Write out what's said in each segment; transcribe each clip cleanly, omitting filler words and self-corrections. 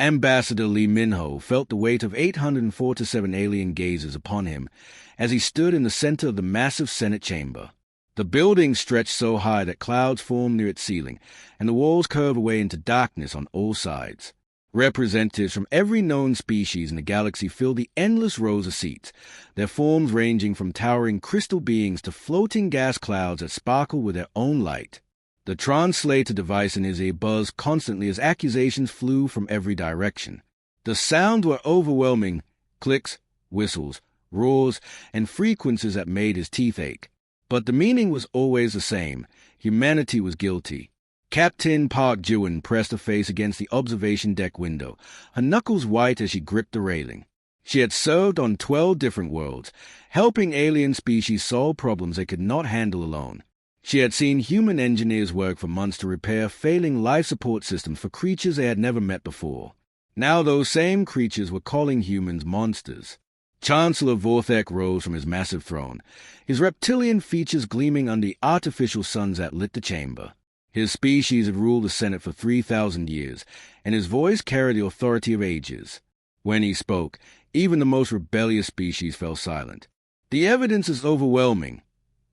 Ambassador Lee Minho felt the weight of 847 alien gazes upon him as he stood in the center of the massive Senate chamber. The building stretched so high that clouds formed near its ceiling, and the walls curved away into darkness on all sides. Representatives from every known species in the galaxy filled the endless rows of seats, their forms ranging from towering crystal beings to floating gas clouds that sparkle with their own light. The translator device in his ear buzzed constantly as accusations flew from every direction. The sounds were overwhelming: clicks, whistles, roars, and frequencies that made his teeth ache. But the meaning was always the same. Humanity was guilty. Captain Park Jiwon pressed her face against the observation deck window, her knuckles white as she gripped the railing. She had served on 12 different worlds, helping alien species solve problems they could not handle alone. She had seen human engineers work for months to repair failing life support systems for creatures they had never met before. Now those same creatures were calling humans monsters. Chancellor Vorthek rose from his massive throne, his reptilian features gleaming under the artificial suns that lit the chamber. His species had ruled the Senate for 3,000 years, and his voice carried the authority of ages. When he spoke, even the most rebellious species fell silent. "The evidence is overwhelming,"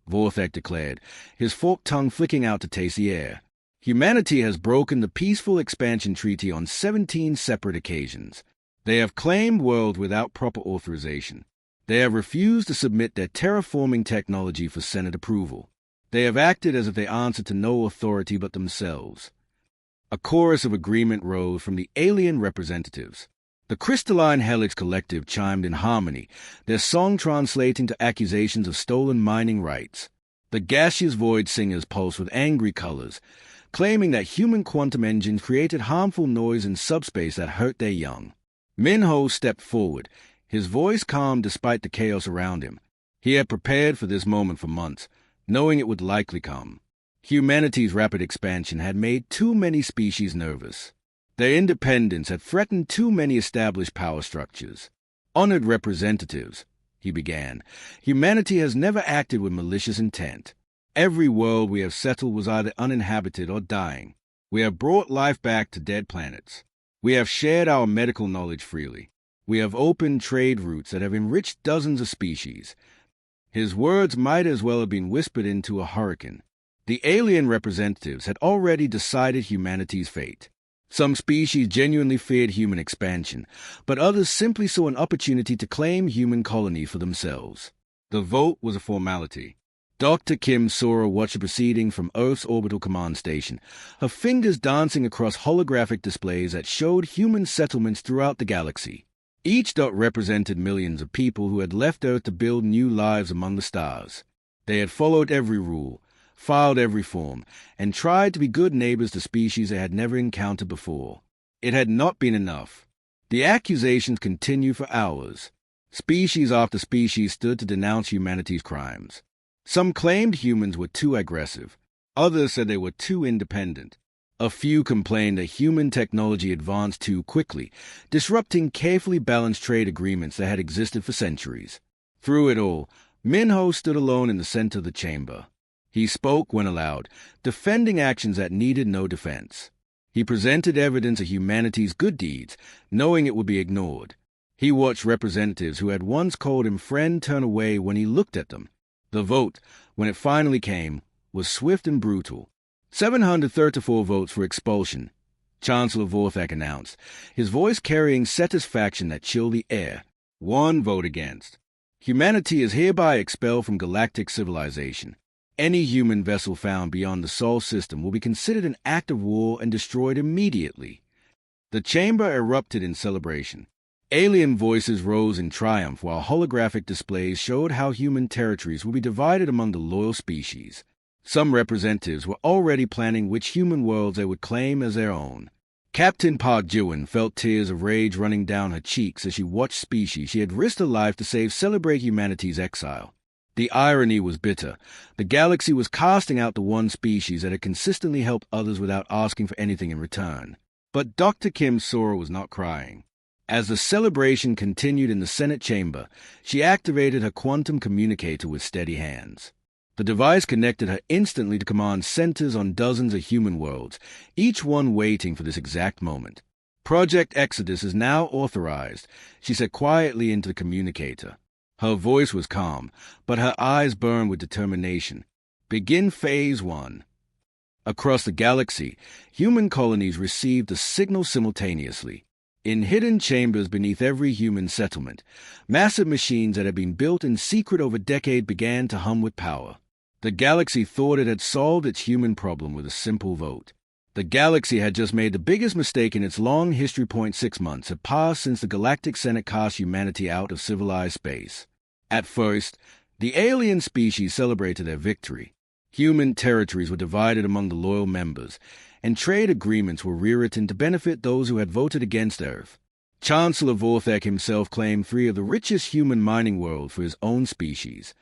Vorthek declared, his forked tongue flicking out to taste the air. "Humanity has broken the Peaceful Expansion Treaty on 17 separate occasions. They have claimed worlds without proper authorization. They have refused to submit their terraforming technology for Senate approval. They have acted as if they answered to no authority but themselves." A chorus of agreement rose from the alien representatives. The Crystalline Helix Collective chimed in harmony, their song translating to accusations of stolen mining rights. The Gaseous Void Singers pulsed with angry colors, claiming that human quantum engines created harmful noise in subspace that hurt their young. Minho stepped forward, his voice calm despite the chaos around him. He had prepared for this moment for months, knowing it would likely come. Humanity's rapid expansion had made too many species nervous. Their independence had threatened too many established power structures. "Honored representatives," he began, "humanity has never acted with malicious intent. Every world we have settled was either uninhabited or dying. We have brought life back to dead planets. We have shared our medical knowledge freely. We have opened trade routes that have enriched dozens of species." His words might as well have been whispered into a hurricane. The alien representatives had already decided humanity's fate. Some species genuinely feared human expansion, but others simply saw an opportunity to claim human colony for themselves. The vote was a formality. Dr. Kim Sora watched the proceeding from Earth's orbital command station, her fingers dancing across holographic displays that showed human settlements throughout the galaxy. Each dot represented millions of people who had left Earth to build new lives among the stars. They had followed every rule, filed every form, and tried to be good neighbors to species they had never encountered before. It had not been enough. The accusations continued for hours. Species after species stood to denounce humanity's crimes. Some claimed humans were too aggressive. Others said they were too independent. A few complained that human technology advanced too quickly, disrupting carefully balanced trade agreements that had existed for centuries. Through it all, Minho stood alone in the center of the chamber. He spoke when allowed, defending actions that needed no defense. He presented evidence of humanity's good deeds, knowing it would be ignored. He watched representatives who had once called him friend turn away when he looked at them. The vote, when it finally came, was swift and brutal. 734 votes for expulsion, Chancellor Vorthek announced, his voice carrying satisfaction that chilled the air. 1 vote against. Humanity is hereby expelled from galactic civilization. Any human vessel found beyond the Sol system will be considered an act of war and destroyed immediately. The chamber erupted in celebration. Alien voices rose in triumph while holographic displays showed how human territories will be divided among the loyal species. Some representatives were already planning which human worlds they would claim as their own. Captain Park Jiwon felt tears of rage running down her cheeks as she watched species she had risked her life to save celebrate humanity's exile. The irony was bitter. The galaxy was casting out the one species that had consistently helped others without asking for anything in return. But Dr. Kim Sora was not crying. As the celebration continued in the Senate chamber, she activated her quantum communicator with steady hands. The device connected her instantly to command centers on dozens of human worlds, each one waiting for this exact moment. Project Exodus is now authorized, she said quietly into the communicator. Her voice was calm, but her eyes burned with determination. Begin Phase 1. Across the galaxy, human colonies received the signal simultaneously. In hidden chambers beneath every human settlement, massive machines that had been built in secret over decades began to hum with power. The galaxy thought it had solved its human problem with a simple vote. The galaxy had just made the biggest mistake in its long history. 6 months had passed since the Galactic Senate cast humanity out of civilized space. At first, the alien species celebrated their victory. Human territories were divided among the loyal members, and trade agreements were rewritten to benefit those who had voted against Earth. Chancellor Vorthek himself claimed 3 of the richest human mining worlds for his own species.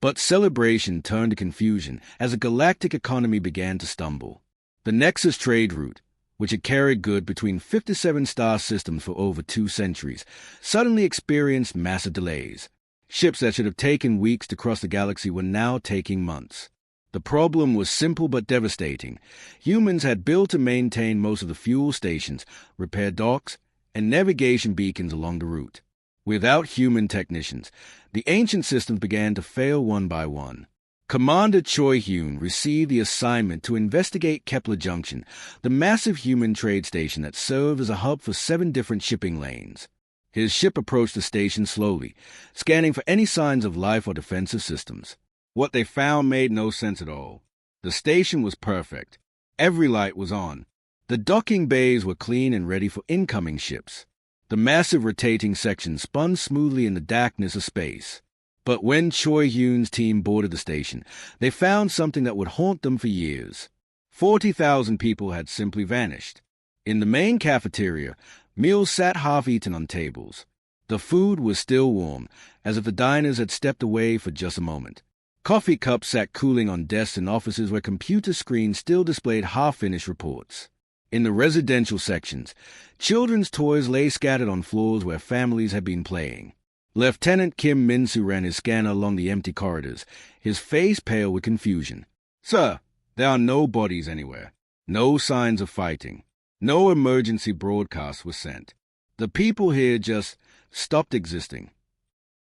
But celebration turned to confusion as the galactic economy began to stumble. The Nexus trade route, which had carried goods between 57 star systems for over 2 centuries, suddenly experienced massive delays. Ships that should have taken weeks to cross the galaxy were now taking months. The problem was simple but devastating. Humans had built and maintained most of the fuel stations, repair docks, and navigation beacons along the route. Without human technicians, the ancient systems began to fail one by one. Commander Choi Hyun received the assignment to investigate Kepler Junction, the massive human trade station that served as a hub for 7 different shipping lanes. His ship approached the station slowly, scanning for any signs of life or defensive systems. What they found made no sense at all. The station was perfect. Every light was on. The docking bays were clean and ready for incoming ships. The massive rotating section spun smoothly in the darkness of space. But when Choi Hyun's team boarded the station, they found something that would haunt them for years. 40,000 people had simply vanished. In the main cafeteria, meals sat half-eaten on tables. The food was still warm, as if the diners had stepped away for just a moment. Coffee cups sat cooling on desks in offices where computer screens still displayed half-finished reports. In the residential sections, children's toys lay scattered on floors where families had been playing. Lieutenant Kim Min-soo ran his scanner along the empty corridors, his face pale with confusion. "Sir, there are no bodies anywhere. No signs of fighting. No emergency broadcasts were sent. The people here just stopped existing."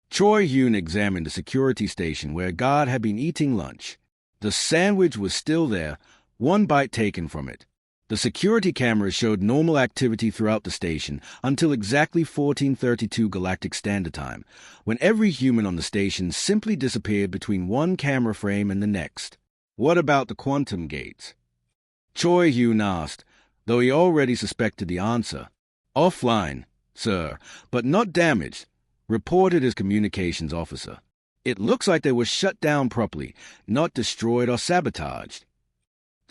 Choi Hyun examined the security station where a guard had been eating lunch. The sandwich was still there, one bite taken from it. The security cameras showed normal activity throughout the station until exactly 14:32 Galactic Standard Time, when every human on the station simply disappeared between one camera frame and the next. "What about the quantum gates?" Choi Hyun asked, though he already suspected the answer. "Offline, sir, but not damaged," reported his communications officer. "It looks like they were shut down properly, not destroyed or sabotaged."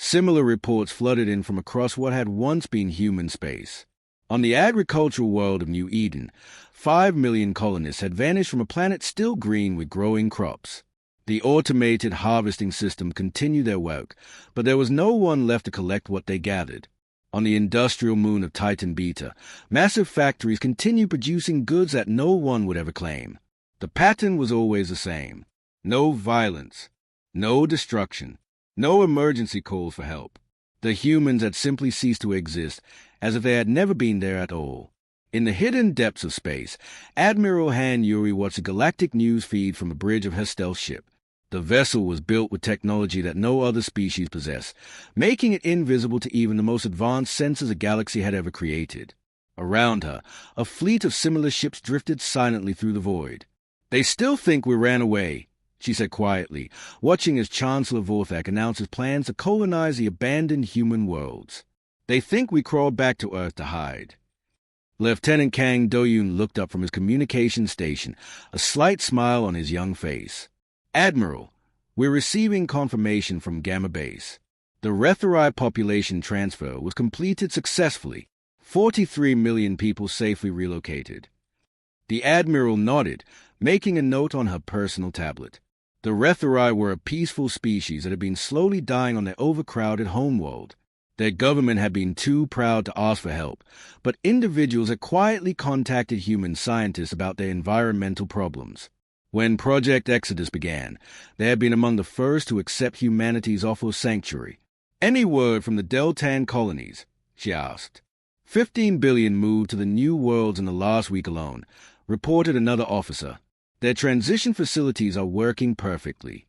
Similar reports flooded in from across what had once been human space. On the agricultural world of New Eden, 5 million colonists had vanished from a planet still green with growing crops. The automated harvesting system continued their work, but there was no one left to collect what they gathered. On the industrial moon of Titan Beta, massive factories continued producing goods that no one would ever claim. The pattern was always the same. No violence, no destruction, no emergency calls for help. The humans had simply ceased to exist, as if they had never been there at all. In the hidden depths of space, Admiral Han Yuri watched a galactic news feed from the bridge of her stealth ship. The vessel was built with technology that no other species possessed, making it invisible to even the most advanced sensors the galaxy had ever created. Around her, a fleet of similar ships drifted silently through the void. "They still think we ran away," she said quietly, watching as Chancellor Vorthak announced his plans to colonize the abandoned human worlds. "They think we crawled back to Earth to hide." Lieutenant Kang Do-yoon looked up from his communication station, a slight smile on his young face. "Admiral, we're receiving confirmation from Gamma Base. The Retheri population transfer was completed successfully. 43 million people safely relocated." The Admiral nodded, making a note on her personal tablet. The Retheri were a peaceful species that had been slowly dying on their overcrowded homeworld. Their government had been too proud to ask for help, but individuals had quietly contacted human scientists about their environmental problems. When Project Exodus began, they had been among the first to accept humanity's offer of sanctuary. "Any word from the Deltan colonies?" she asked. 15 billion moved to the new worlds in the last week alone, reported another officer. Their transition facilities are working perfectly.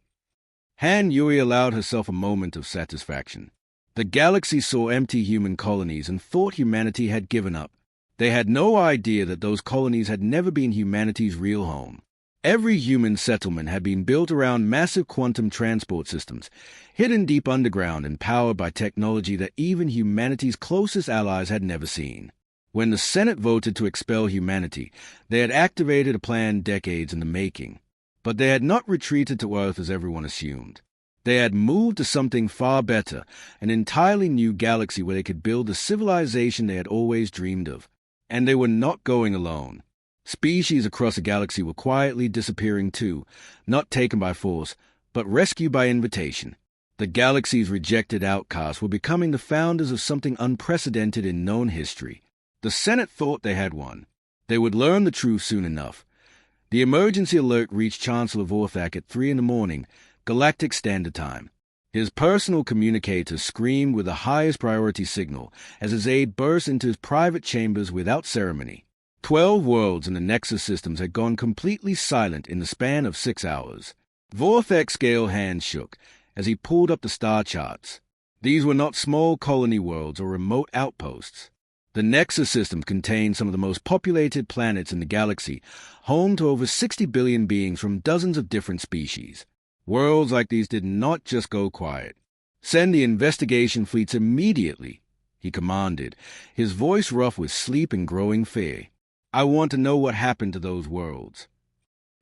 Han Yui allowed herself a moment of satisfaction. The galaxy saw empty human colonies and thought humanity had given up. They had no idea that those colonies had never been humanity's real home. Every human settlement had been built around massive quantum transport systems, hidden deep underground and powered by technology that even humanity's closest allies had never seen. When the Senate voted to expel humanity, they had activated a plan decades in the making. But they had not retreated to Earth as everyone assumed. They had moved to something far better, an entirely new galaxy where they could build the civilization they had always dreamed of. And they were not going alone. Species across the galaxy were quietly disappearing too, not taken by force, but rescued by invitation. The galaxy's rejected outcasts were becoming the founders of something unprecedented in known history. The Senate thought they had won. They would learn the truth soon enough. The emergency alert reached Chancellor Vorthak at 3 a.m, Galactic Standard Time. His personal communicator screamed with the highest priority signal as his aide burst into his private chambers without ceremony. 12 worlds in the Nexus systems had gone completely silent in the span of 6 hours. Vorthak's scale hands shook as he pulled up the star charts. These were not small colony worlds or remote outposts. The Nexus system contained some of the most populated planets in the galaxy, home to over 60 billion beings from dozens of different species. Worlds like these did not just go quiet. "Send the investigation fleets immediately," he commanded, his voice rough with sleep and growing fear. "I want to know what happened to those worlds."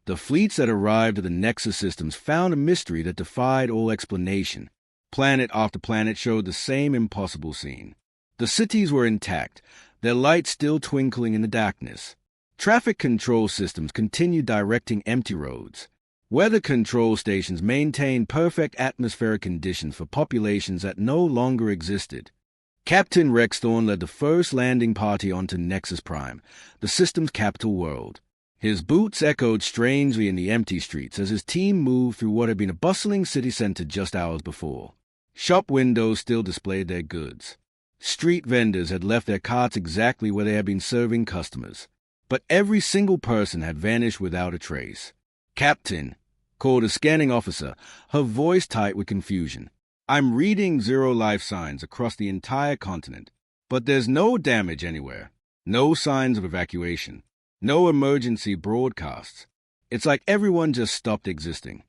The fleets that arrived at the Nexus systems found a mystery that defied all explanation. Planet after planet showed the same impossible scene. The cities were intact, their lights still twinkling in the darkness. Traffic control systems continued directing empty roads. Weather control stations maintained perfect atmospheric conditions for populations that no longer existed. Captain Rex Thorne led the first landing party onto Nexus Prime, the system's capital world. His boots echoed strangely in the empty streets as his team moved through what had been a bustling city center just hours before. Shop windows still displayed their goods. Street vendors had left their carts exactly where they had been serving customers. But every single person had vanished without a trace. "Captain," called a scanning officer, her voice tight with confusion. "I'm reading zero life signs across the entire continent, but there's no damage anywhere. No signs of evacuation. No emergency broadcasts. It's like everyone just stopped existing."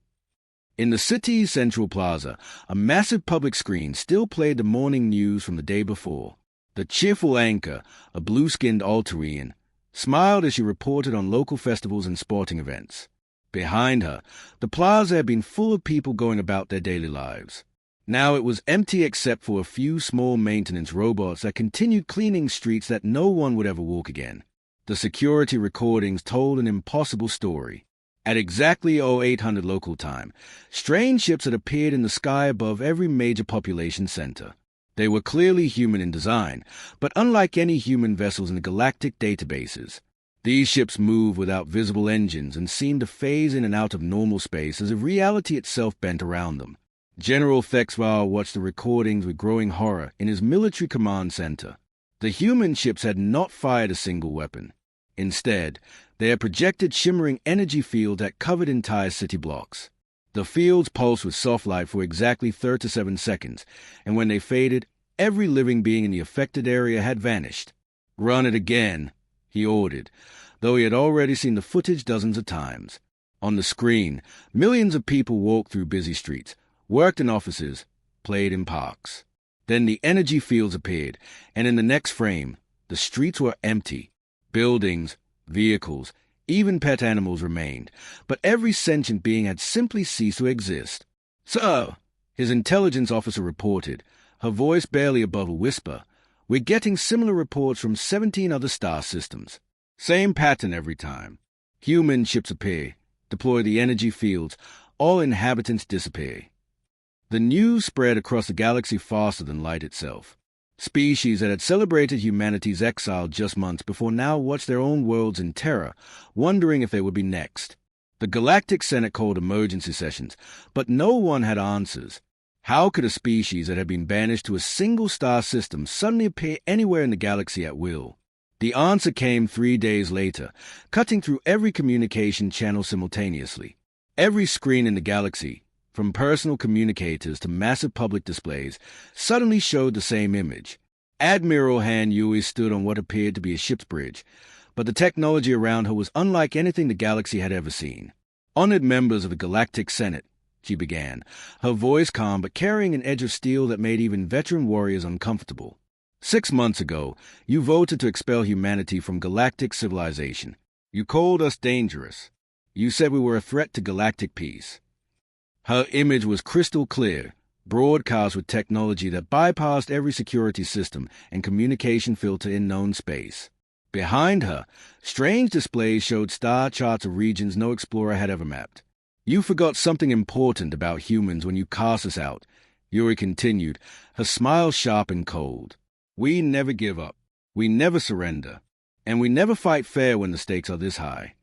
In the city's central plaza, a massive public screen still played the morning news from the day before. The cheerful anchor, a blue-skinned Altarian, smiled as she reported on local festivals and sporting events. Behind her, the plaza had been full of people going about their daily lives. Now it was empty except for a few small maintenance robots that continued cleaning streets that no one would ever walk again. The security recordings told an impossible story. At exactly 0800 local time, strange ships had appeared in the sky above every major population center. They were clearly human in design, but unlike any human vessels in the galactic databases. These ships moved without visible engines and seemed to phase in and out of normal space as if reality itself bent around them. General Thexvar watched the recordings with growing horror in his military command center. The human ships had not fired a single weapon. Instead, they had projected shimmering energy fields that covered entire city blocks. The fields pulsed with soft light for exactly 37 seconds, and when they faded, every living being in the affected area had vanished. "Run it again," he ordered, though he had already seen the footage dozens of times. On the screen, millions of people walked through busy streets, worked in offices, played in parks. Then the energy fields appeared, and in the next frame, the streets were empty. Buildings, vehicles, even pet animals remained, but every sentient being had simply ceased to exist. "Sir," his intelligence officer reported, her voice barely above a whisper, "we're getting similar reports from 17 other star systems. Same pattern every time. Human ships appear, deploy the energy fields, all inhabitants disappear." The news spread across the galaxy faster than light itself. Species that had celebrated humanity's exile just months before now watched their own worlds in terror, wondering if they would be next. The Galactic Senate called emergency sessions, but no one had answers. How could a species that had been banished to a single star system suddenly appear anywhere in the galaxy at will? The answer came 3 days later, cutting through every communication channel simultaneously. Every screen in the galaxy, from personal communicators to massive public displays, suddenly showed the same image. Admiral Han Yui stood on what appeared to be a ship's bridge, but the technology around her was unlike anything the galaxy had ever seen. "Honored members of the Galactic Senate," she began, her voice calm but carrying an edge of steel that made even veteran warriors uncomfortable. 6 months ago, you voted to expel humanity from galactic civilization. You called us dangerous. You said we were a threat to galactic peace. Her image was crystal clear, broadcast with technology that bypassed every security system and communication filter in known space. Behind her, strange displays showed star charts of regions no explorer had ever mapped. "You forgot something important about humans when you cast us out," Yuri continued, her smile sharp and cold. "We never give up. We never surrender. And we never fight fair when the stakes are this high."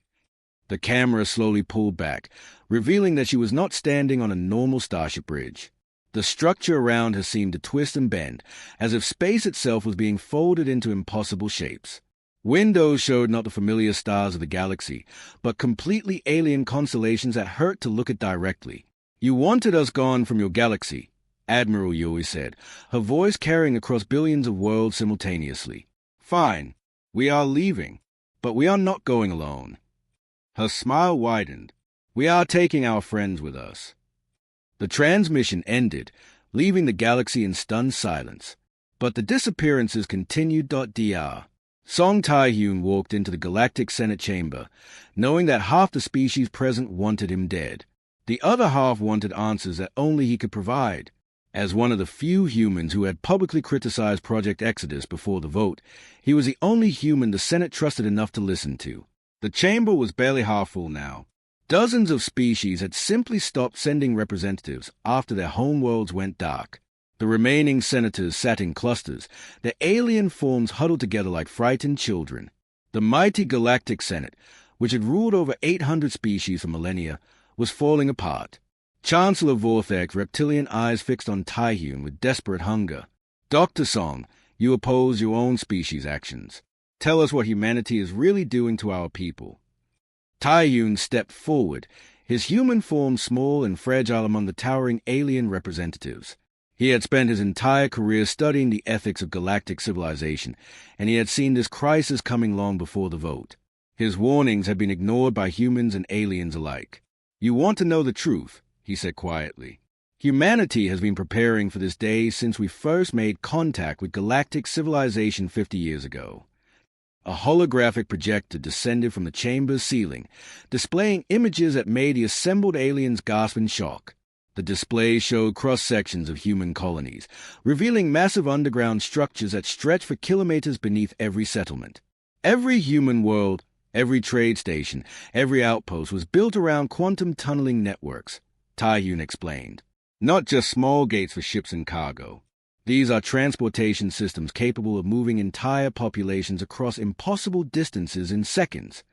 The camera slowly pulled back, revealing that she was not standing on a normal starship bridge. The structure around her seemed to twist and bend, as if space itself was being folded into impossible shapes. Windows showed not the familiar stars of the galaxy, but completely alien constellations that hurt to look at directly. "You wanted us gone from your galaxy," Admiral Yui said, her voice carrying across billions of worlds simultaneously. "Fine, we are leaving, but we are not going alone." Her smile widened. "We are taking our friends with us." The transmission ended, leaving the galaxy in stunned silence. But the disappearances continued. Dr. Song Tai-hyun walked into the Galactic Senate chamber, knowing that half the species present wanted him dead. The other half wanted answers that only he could provide. As one of the few humans who had publicly criticized Project Exodus before the vote, he was the only human the Senate trusted enough to listen to. The chamber was barely half full now. Dozens of species had simply stopped sending representatives after their homeworlds went dark. The remaining senators sat in clusters, their alien forms huddled together like frightened children. The mighty Galactic Senate, which had ruled over 800 species for millennia, was falling apart. Chancellor Vortheg's reptilian eyes fixed on Tai-hyun with desperate hunger. "Dr. Song, you oppose your own species' actions. Tell us what humanity is really doing to our people." Tai-hyun stepped forward, his human form small and fragile among the towering alien representatives. He had spent his entire career studying the ethics of galactic civilization, and he had seen this crisis coming long before the vote. His warnings had been ignored by humans and aliens alike. "You want to know the truth," he said quietly. "Humanity has been preparing for this day since we first made contact with galactic civilization 50 years ago." A holographic projector descended from the chamber's ceiling, displaying images that made the assembled aliens gasp in shock. The display showed cross-sections of human colonies, revealing massive underground structures that stretched for kilometers beneath every settlement. Every human world, every trade station, every outpost was built around quantum tunneling networks, Tai-hyun explained. "Not just small gates for ships and cargo. These are transportation systems capable of moving entire populations across impossible distances in seconds."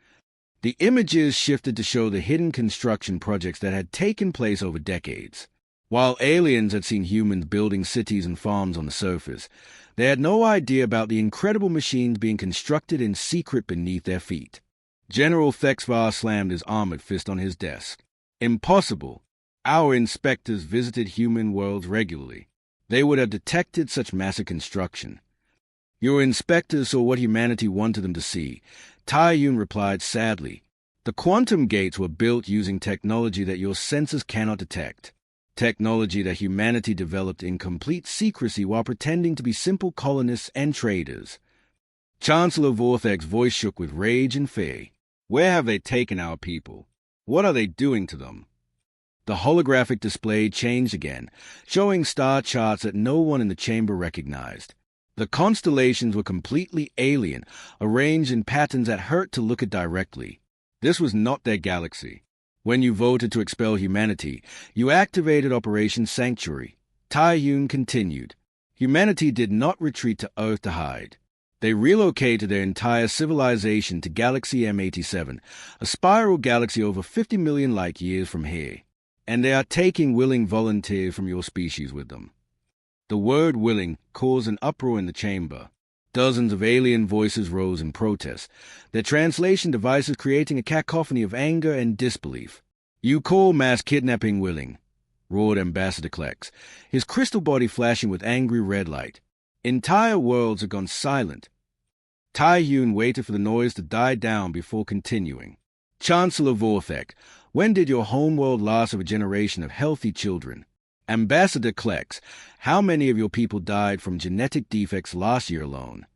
The images shifted to show the hidden construction projects that had taken place over decades. While aliens had seen humans building cities and farms on the surface, they had no idea about the incredible machines being constructed in secret beneath their feet. General Thexvar slammed his armored fist on his desk. "Impossible. Our inspectors visited human worlds regularly. They would have detected such massive construction." "Your inspectors saw what humanity wanted them to see," Tai-hyun replied sadly. "The quantum gates were built using technology that your senses cannot detect. Technology that humanity developed in complete secrecy while pretending to be simple colonists and traders." Chancellor Vortheg's voice shook with rage and fear. "Where have they taken our people? What are they doing to them?" The holographic display changed again, showing star charts that no one in the chamber recognized. The constellations were completely alien, arranged in patterns that hurt to look at directly. This was not their galaxy. When you voted to expel humanity, you activated Operation Sanctuary. Tai-hyun continued. Humanity did not retreat to Earth to hide. They relocated their entire civilization to Galaxy M87, a spiral galaxy over 50 million light-years from here. and they are taking willing volunteers from your species with them. The word willing caused an uproar in the chamber. Dozens of alien voices rose in protest, their translation devices creating a cacophony of anger and disbelief. "You call mass kidnapping willing," roared Ambassador Klex, his crystal body flashing with angry red light. Entire worlds had gone silent. Tai-Hyun waited for the noise to die down before continuing. "Chancellor Vorthek, when did your homeworld last of a generation of healthy children? Ambassador Klex, how many of your people died from genetic defects last year alone?"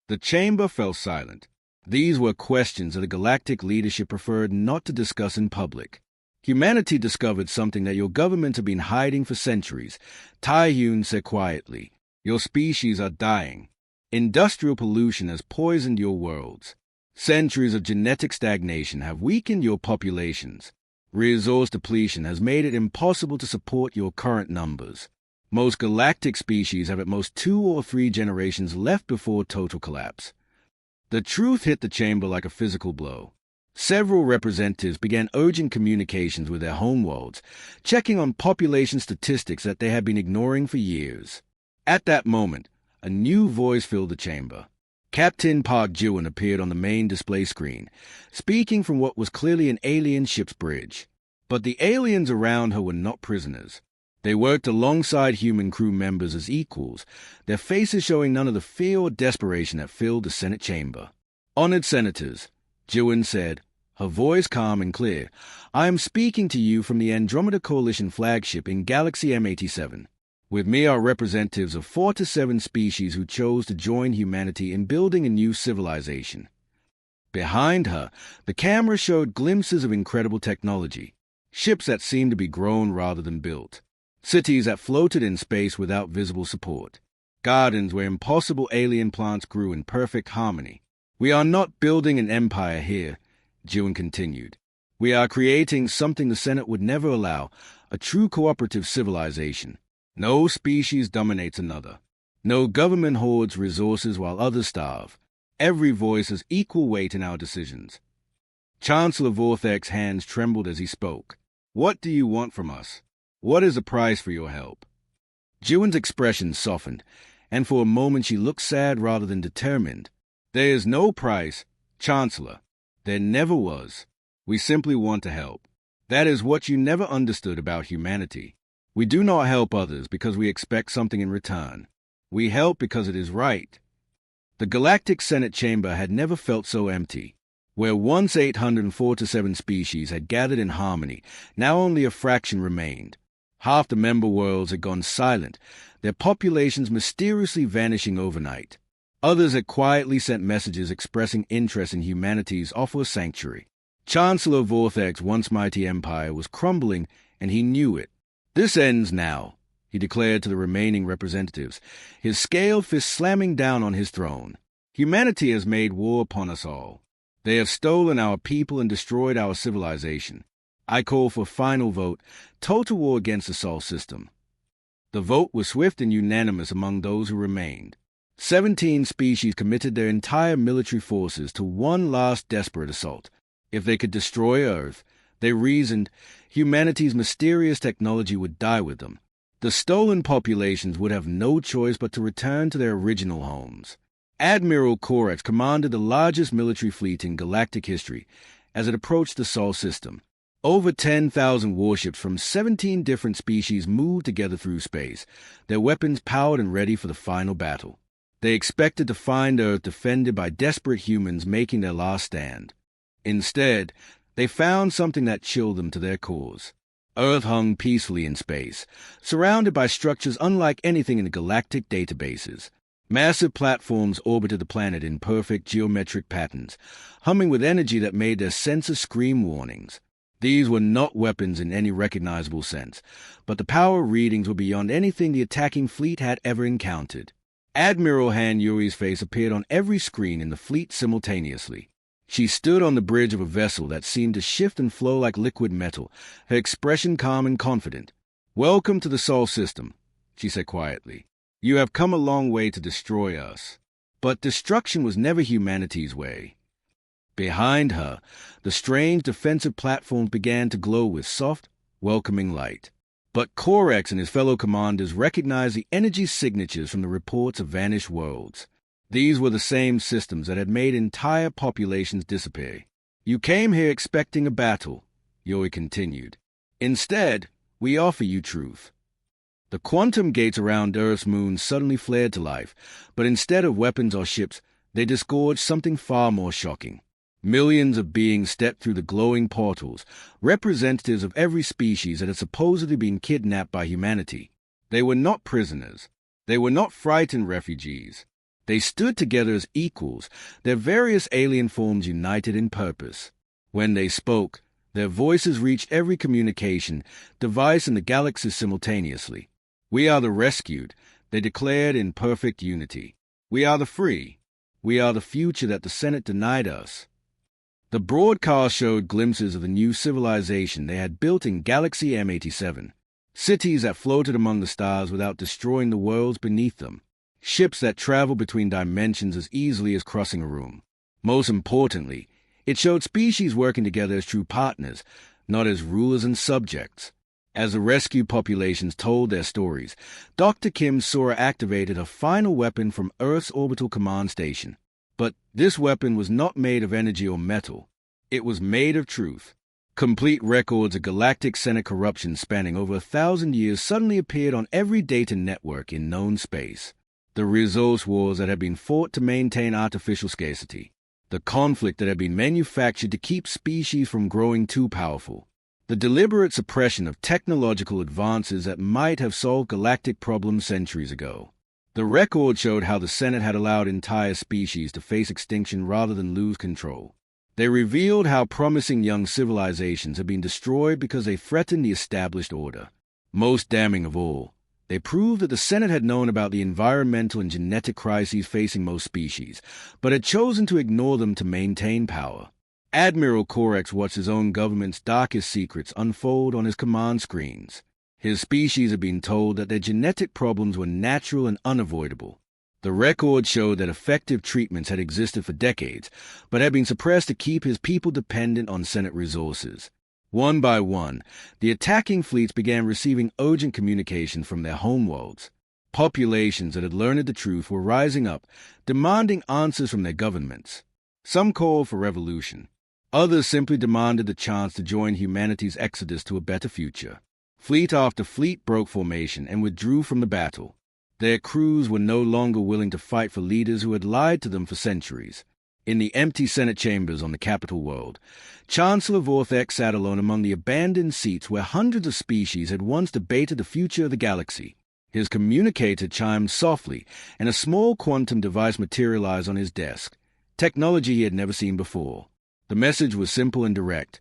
The chamber fell silent. These were questions that the galactic leadership preferred not to discuss in public. "Humanity discovered something that your government had been hiding for centuries," Tai-Hyun said quietly. "Your species are dying. Industrial pollution has poisoned your worlds. Centuries of genetic stagnation have weakened your populations. Resource depletion has made it impossible to support your current numbers. Most galactic species have at most 2 or 3 generations left before total collapse." The truth hit the chamber like a physical blow. Several representatives began urgent communications with their homeworlds, checking on population statistics that they had been ignoring for years. At that moment, a new voice filled the chamber. Captain Park Jiwon appeared on the main display screen, speaking from what was clearly an alien ship's bridge. But the aliens around her were not prisoners. They worked alongside human crew members as equals, their faces showing none of the fear or desperation that filled the Senate chamber. "Honored Senators," Jiwon said, her voice calm and clear, "I am speaking to you from the Andromeda Coalition flagship in Galaxy M87. With me are representatives of 4 to 7 species who chose to join humanity in building a new civilization." Behind her, the camera showed glimpses of incredible technology, ships that seemed to be grown rather than built, cities that floated in space without visible support, gardens where impossible alien plants grew in perfect harmony. "We are not building an empire here," Jiwon continued. "We are creating something the Senate would never allow, a true cooperative civilization. No species dominates another. No government hoards resources while others starve. Every voice has equal weight in our decisions." Chancellor Vorthek's hands trembled as he spoke. "What do you want from us? What is the price for your help?" Jiwon's expression softened, and for a moment she looked sad rather than determined. "There is no price, Chancellor. There never was. We simply want to help. That is what you never understood about humanity. We do not help others because we expect something in return. We help because it is right." The Galactic Senate chamber had never felt so empty. Where once 847 species had gathered in harmony, now only a fraction remained. Half the member worlds had gone silent, their populations mysteriously vanishing overnight. Others had quietly sent messages expressing interest in humanity's offer of sanctuary. Chancellor Vorthek's once mighty empire was crumbling, and he knew it. "This ends now," he declared to the remaining representatives, his scaled fist slamming down on his throne. "Humanity has made war upon us all. They have stolen our people and destroyed our civilization. I call for final vote, total war against the Sol system." The vote was swift and unanimous among those who remained. 17 species committed their entire military forces to one last desperate assault. If they could destroy Earth, they reasoned, humanity's mysterious technology would die with them. The stolen populations would have no choice but to return to their original homes. Admiral Korex commanded the largest military fleet in galactic history as it approached the Sol system. Over 10,000 warships from 17 different species moved together through space, their weapons powered and ready for the final battle. They expected to find Earth defended by desperate humans making their last stand. Instead, they found something that chilled them to their cores. Earth hung peacefully in space, surrounded by structures unlike anything in the galactic databases. Massive platforms orbited the planet in perfect geometric patterns, humming with energy that made their sensors scream warnings. These were not weapons in any recognizable sense, but the power readings were beyond anything the attacking fleet had ever encountered. Admiral Han Yuri's face appeared on every screen in the fleet simultaneously. She stood on the bridge of a vessel that seemed to shift and flow like liquid metal, her expression calm and confident. "Welcome to the Sol system," she said quietly. "You have come a long way to destroy us." But destruction was never humanity's way. Behind her, the strange defensive platforms began to glow with soft, welcoming light. But Corex and his fellow commanders recognized the energy signatures from the reports of vanished worlds. These were the same systems that had made entire populations disappear. "You came here expecting a battle," Yoi continued. "Instead, we offer you truth." The quantum gates around Earth's moon suddenly flared to life, but instead of weapons or ships, they disgorged something far more shocking. Millions of beings stepped through the glowing portals, representatives of every species that had supposedly been kidnapped by humanity. They were not prisoners. They were not frightened refugees. They stood together as equals, their various alien forms united in purpose. When they spoke, their voices reached every communication device in the galaxy simultaneously. "We are the rescued," they declared in perfect unity. "We are the free. We are the future that the Senate denied us." The broadcast showed glimpses of the new civilization they had built in Galaxy M87, cities that floated among the stars without destroying the worlds beneath them, ships that traveled between dimensions as easily as crossing a room. Most importantly, it showed species working together as true partners, not as rulers and subjects. As the rescued populations told their stories, Dr. Kim Sora activated her final weapon from Earth's orbital command station. But this weapon was not made of energy or metal. It was made of truth. Complete records of galactic Senate corruption spanning over 1,000 years suddenly appeared on every data network in known space. The resource wars that had been fought to maintain artificial scarcity. The conflict that had been manufactured to keep species from growing too powerful. The deliberate suppression of technological advances that might have solved galactic problems centuries ago. The record showed how the Senate had allowed entire species to face extinction rather than lose control. They revealed how promising young civilizations had been destroyed because they threatened the established order. Most damning of all, they proved that the Senate had known about the environmental and genetic crises facing most species, but had chosen to ignore them to maintain power. Admiral Corex watched his own government's darkest secrets unfold on his command screens. His species had been told that their genetic problems were natural and unavoidable. The record showed that effective treatments had existed for decades, but had been suppressed to keep his people dependent on Senate resources. One by one, the attacking fleets began receiving urgent communication from their homeworlds. Populations that had learned the truth were rising up, demanding answers from their governments. Some called for revolution. Others simply demanded the chance to join humanity's exodus to a better future. Fleet after fleet broke formation and withdrew from the battle. Their crews were no longer willing to fight for leaders who had lied to them for centuries. In the empty Senate chambers on the capital world, Chancellor Vortex sat alone among the abandoned seats where hundreds of species had once debated the future of the galaxy. His communicator chimed softly, and a small quantum device materialized on his desk, technology he had never seen before. The message was simple and direct.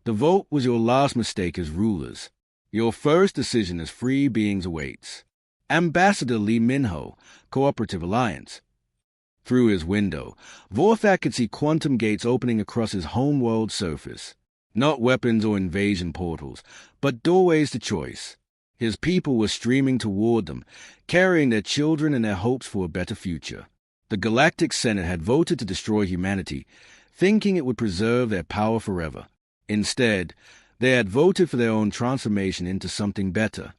The vote was your last mistake as rulers. Your first decision as free beings awaits. Ambassador Lee Minho, Cooperative Alliance. Through his window, Vorthak could see quantum gates opening across his homeworld surface. Not weapons or invasion portals, but doorways to choice. His people were streaming toward them, carrying their children and their hopes for a better future. The Galactic Senate had voted to destroy humanity, thinking it would preserve their power forever. Instead, they had voted for their own transformation into something better.